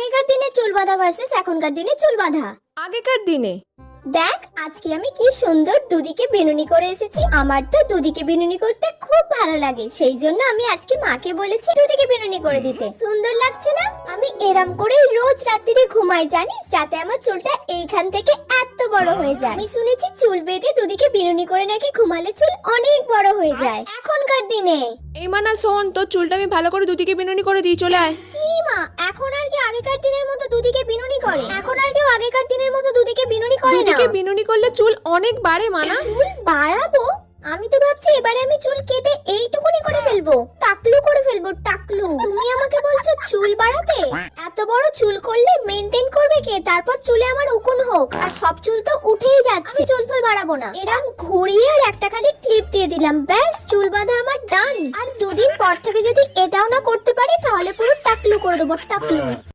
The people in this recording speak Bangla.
আগেকার দিনে চুল বাঁধা ভার্সেস এখনকার দিনে চুল বাঁধা। আগেকার দিনে দেখ আজকে আমি কি সুন্দর দুদিকে বিনুনি করে এসেছি। আমার তো দুদিকে বিনুনি করতে খুব ভালো লাগে, সেই জন্য আমি আজকে মাকে বলেছি দুদিকে বিনুনি করে দিতে। সুন্দর লাগছে না? আমি এরম করে রোজ রাত্রিরে ঘুমাই জানিস, যাতে আমার চুলটা এইখান থেকে এত বড় হয়ে যায়। আমি শুনেছি চুল বেঁধে দুদিকে বিনুনি করে নাকি ঘুমালে চুল অনেক বড় হয়ে যায় এখনকার দিনে। এই মানা শোন, তোর চুলটা আমি ভালো করে দুদিকে বিনুনি করে দিই, চলে আয়। কি মা, এখন আর কি আগেকার দিনের মতো দুদিকে বিনুনি করে? এখন আর কেউ আগেকার দিনের মতো দুদিকে বিনুনি করে না। দুদিকে বিনুনি করলে চুল অনেক বাড়ে মানা। চুল বাড়াবো? আমি তো ভাবছি এবারে আমি চুল কেটে এইটুকুনি করে ফেলবো, টাকলু করে ফেলবো, টাকলু। তুমি আমাকে বলছো চুল বাড়াতে? এত বড় চুল করলে মেনটেন করবে কে? তারপর চুলে আমার উকুন হোক, আর সব চুল তো উঠেই যাচ্ছে। চুল ফুল বাড়াবো না, এরকম ঘুরিয়ে আর একটা খালি ক্লিপ দিয়ে দিলাম, ব্যাস চুল বাঁধা আমার ডান। আর দুদিন পর থেকে যদি এটাও না করতে পারি তাহলে পুরো টাকলু করে দেবো, টাকলু।